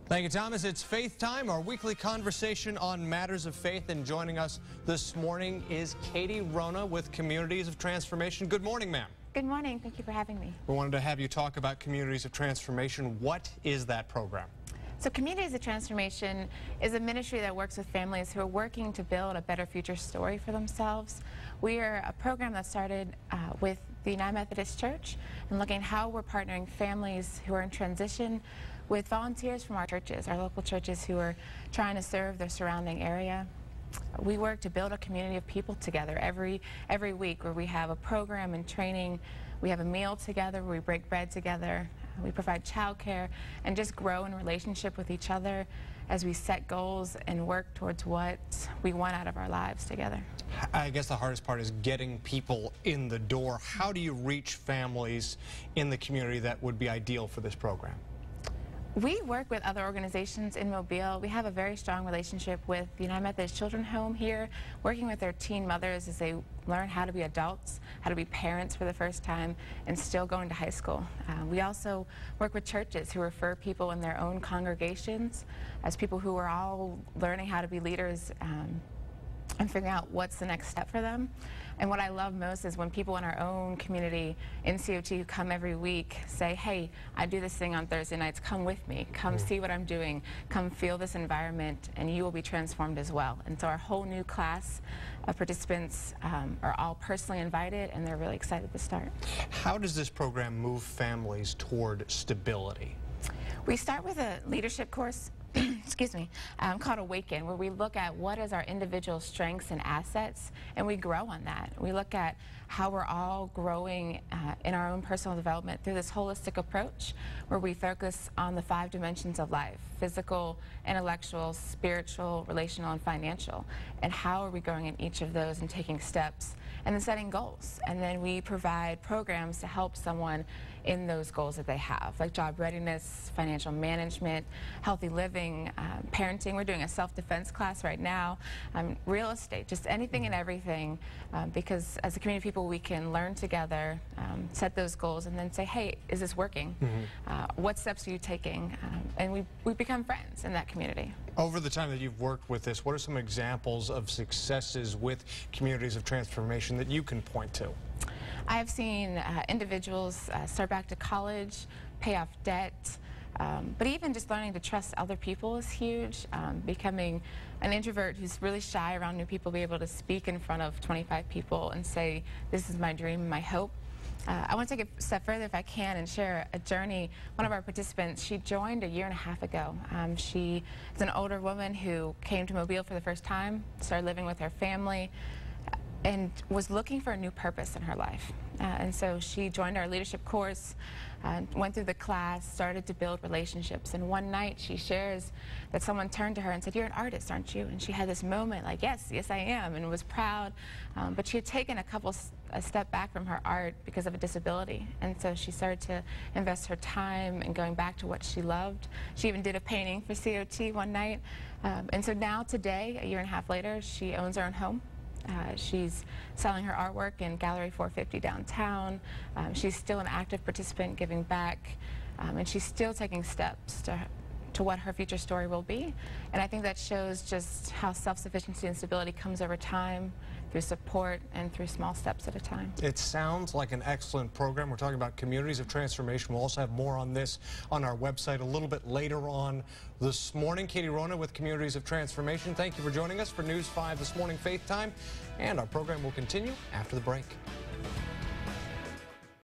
Thank you, Thomas. It's Faith Time, our weekly conversation on matters of faith. And joining us this morning is Katie Rona with Communities of Transformation. Good morning, ma'am. Good morning. Thank you for having me. We wanted to have you talk about Communities of Transformation. What is that program? So Communities of Transformation is a ministry that works with families who are working to build a better future story for themselves. We are a program that started with the United Methodist Church and looking at how we're partnering families who are in transition with volunteers from our churches, our local churches who are trying to serve their surrounding area. We work to build a community of people together every week, where we have a program and training. We have a meal together where we break bread together. We provide childcare and just grow in relationship with each other as we set goals and work towards what we want out of our lives together. I guess the hardest part is getting people in the door. How do you reach families in the community that would be ideal for this program? We work with other organizations in Mobile. We have a very strong relationship with the United Methodist Children's Home here, working with their teen mothers as they learn how to be adults, how to be parents for the first time, and still going to high school. We also work with churches who refer people in their own congregations as people who are all learning how to be leaders and figuring out what's the next step for them. And what I love most is when people in our own community in COT who come every week say, hey, I do this thing on Thursday nights, come with me, come see what I'm doing, come feel this environment, and you will be transformed as well. And so our whole new class of participants are all personally invited, and they're really excited to start. How does this program move families toward stability? We start with a leadership course excuse me, called Awaken, where we look at what is our individual strengths and assets, and we grow on that. We look at how we're all growing in our own personal development through this holistic approach, where we focus on the 5 dimensions of life: physical, intellectual, spiritual, relational, and financial. And how are we growing in each of those and taking steps, and then setting goals. And then we provide programs to help someone in those goals that they have, like job readiness, financial management, healthy living, parenting. We're doing a self-defense class right now, real estate, just anything and everything, because as a community of people, we can learn together, set those goals, and then say, hey, is this working? What steps are you taking? And we become friends in that community. Over the time that you've worked with this, what are some examples of successes with Communities of Transformation that you can point to? I have seen individuals start back to college, pay off debt, but even just learning to trust other people is huge. Becoming an introvert who's really shy around new people, be able to speak in front of 25 people and say, this is my dream, my hope. I want to take a step further, if I can, and share a journey. One of our participants, she joined a 1.5 years ago. She is an older woman who came to Mobile for the first time, started living with her family, and was looking for a new purpose in her life. And so she joined our leadership course, went through the class, started to build relationships. And one night she shares that someone turned to her and said, you're an artist, aren't you? And she had this moment like, yes, I am, and was proud. But she had taken a step back from her art because of a disability. And so she started to invest her time in going back to what she loved. She even did a painting for COT one night. And so now today, 1.5 years later, she owns her own home. She's selling her artwork in Gallery 450 downtown. She's still an active participant, giving back, and she's still taking steps to what her future story will be. And I think that shows just how self-sufficiency and stability comes over time, through support and through small steps at a time. It sounds like an excellent program. We're talking about Communities of Transformation. We'll also have more on this on our website a little bit later on this morning. Katie Rona with Communities of Transformation. Thank you for joining us for News 5 This Morning Faith Time. And our program will continue after the break.